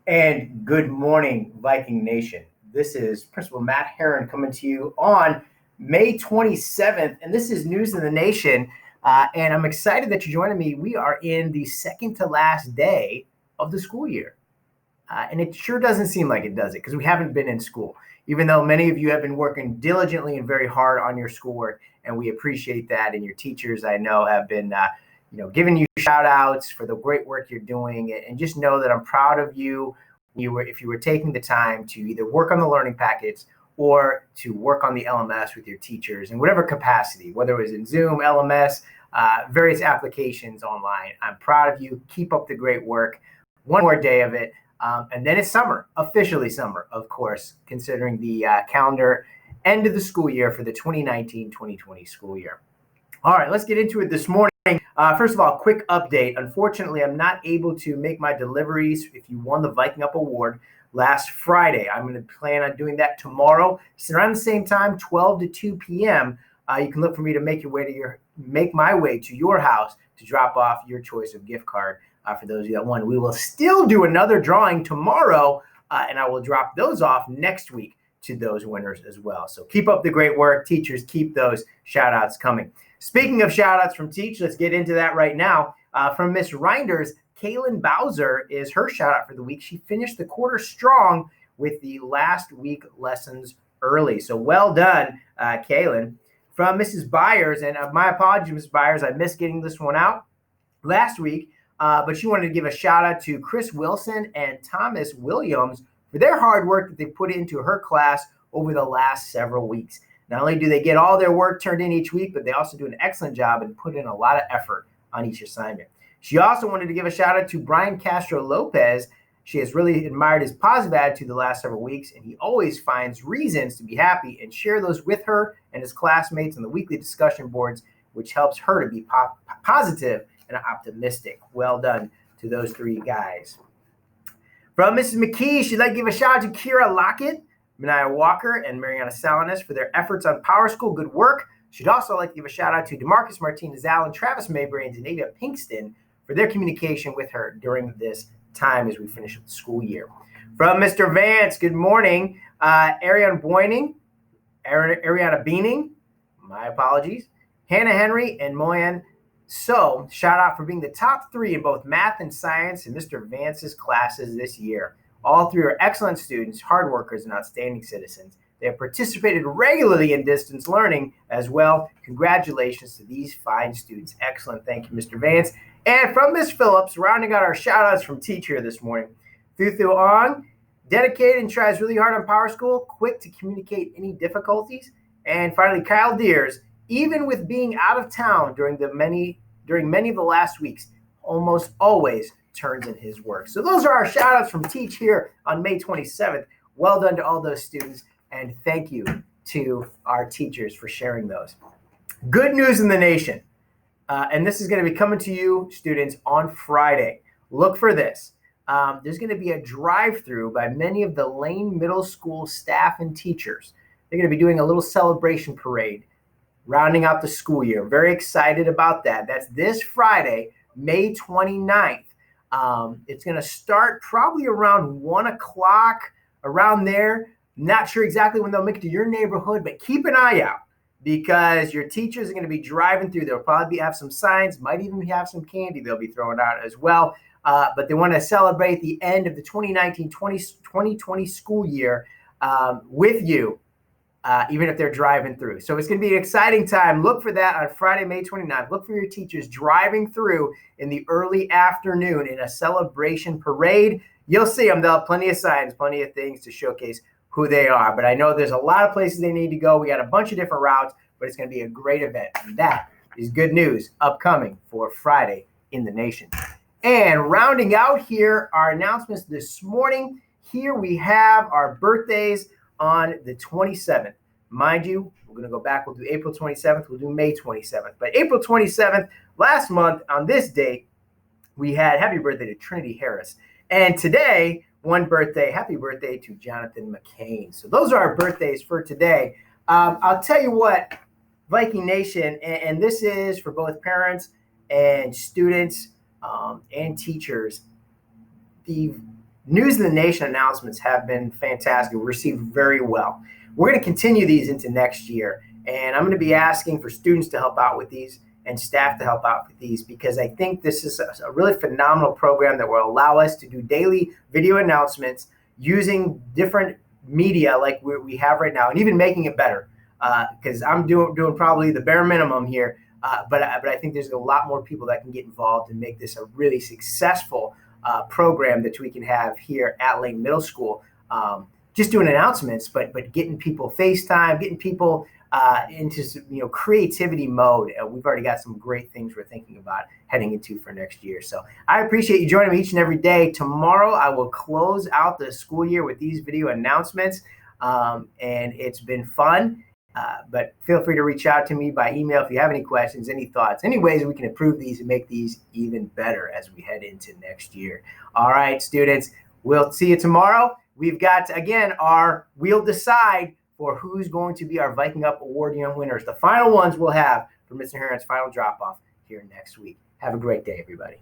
And good morning, Viking Nation. This is Principal Matt Herron coming to you on May 27th, and this is News in the Nation. And I'm excited that you're joining me. We are in the second to last day of the school year. And it sure doesn't seem like it, does it? Because we haven't been in school, even though many of you have been working diligently and very hard on your schoolwork, and we appreciate that. And your teachers, I know, have been giving you shout outs for the great work you're doing. And just know that I'm proud of you. If you were taking the time to either work on the learning packets or to work on the LMS with your teachers in whatever capacity, whether it was in Zoom, LMS, various applications online. I'm proud of you. Keep up the great work. One more day of it. And then it's summer, officially summer, of course, considering the calendar end of the school year for the 2019-2020 school year. All right, let's get into it this morning. First of all, quick update. Unfortunately, I'm not able to make my deliveries if you won the Viking Up Award last Friday. I'm going to plan on doing that tomorrow. It's around the same time, 12 to 2 p.m. You can look for me to make my way to your house to drop off your choice of gift card for those of you that won. We will still do another drawing tomorrow, and I will drop those off next week to those winners as well. So keep up the great work. Teachers, keep those shout-outs coming. Speaking of shout-outs from Teach, let's get into that right now. From Miss Reinders, Kaylin Bowser is her shout-out for the week. She finished the quarter strong with the last week lessons early. So well done, Kaylin. From Mrs. Byers, and my apologies, Mrs. Byers, I missed getting this one out last week, but she wanted to give a shout-out to Chris Wilson and Thomas Williams for their hard work that they put into her class over the last several weeks. Not only do they get all their work turned in each week, but they also do an excellent job and put in a lot of effort on each assignment. She also wanted to give a shout out to Brian Castro Lopez. She has really admired his positive attitude the last several weeks, and he always finds reasons to be happy and share those with her and his classmates on the weekly discussion boards, which helps her to be positive and optimistic. Well done to those three guys. From Mrs. McKee, she'd like to give a shout out to Kira Lockett, Mania Walker, and Mariana Salinas for their efforts on Power School. Good work. She'd also like to give a shout out to DeMarcus Martinez Allen, Travis Mabry, and Zanavia Pinkston for their communication with her during this time as we finish the school year. From Mr. Vance, good morning. Ariana Beaning, my apologies. Hannah Henry and Moyan. So, shout out for being the top three in both math and science in Mr. Vance's classes this year. All three are excellent students, hard workers, and outstanding citizens. They have participated regularly in distance learning as well. Congratulations to these fine students. Excellent. Thank you, Mr. Vance. And from Ms. Phillips, rounding out our shout-outs from Teacher this morning. Thu Ong, dedicated and tries really hard on Power School, quick to communicate any difficulties. And finally, Kyle Deers, even with being out of town during many of the last weeks, almost always turns in his work. So those are our shout outs from Teach here on May 27th. Well done to all those students, and thank you to our teachers for sharing those. Good news in the nation, and this is going to be coming to you, students, on Friday. Look for this. There's going to be a drive-through by many of the Lane Middle School staff and teachers. They're going to be doing a little celebration parade, rounding out the school year. Very excited about that. That's this Friday, May 29th. It's going to start probably around 1 o'clock, around there. Not sure exactly when they'll make it to your neighborhood, but keep an eye out because your teachers are going to be driving through. They'll probably have some signs, might even have some candy they'll be throwing out as well. But they want to celebrate the end of the 2019-2020 school year with you. Even if they're driving through. So it's going to be an exciting time. Look for that on Friday, May 29th. Look for your teachers driving through in the early afternoon in a celebration parade. You'll see them. They'll have plenty of signs, plenty of things to showcase who they are. But I know there's a lot of places they need to go. We got a bunch of different routes, but it's going to be a great event. And that is good news upcoming for Friday in the nation. And rounding out here, our announcements this morning. Here we have our birthdays on the 27th. Mind you, we're going to go back. We'll do April 27th. We'll do May 27th. But April 27th, last month on this date, we had happy birthday to Trinity Harris. And today, one birthday, happy birthday to Jonathan McCain. So those are our birthdays for today. I'll tell you what, Viking Nation, and this is for both parents and students and teachers, the News in the Nation announcements have been fantastic, received very well. We're going to continue these into next year, and I'm going to be asking for students to help out with these and staff to help out with these, because I think this is a really phenomenal program that will allow us to do daily video announcements using different media like we have right now, and even making it better, because I'm doing probably the bare minimum here, but I think there's a lot more people that can get involved and make this a really successful program that we can have here at Lane Middle School. Just doing announcements, but getting people FaceTime, getting people into creativity mode. We've already got some great things we're thinking about heading into for next year. So I appreciate you joining me each and every day. Tomorrow I will close out the school year with these video announcements, and it's been fun. But feel free to reach out to me by email if you have any questions, any thoughts, any ways we can improve these and make these even better as we head into next year. All right, students, we'll see you tomorrow. We've got, again, we'll decide for who's going to be our Viking Up Award Young winners. The final ones we'll have for Mr. Heron's final drop-off here next week. Have a great day, everybody.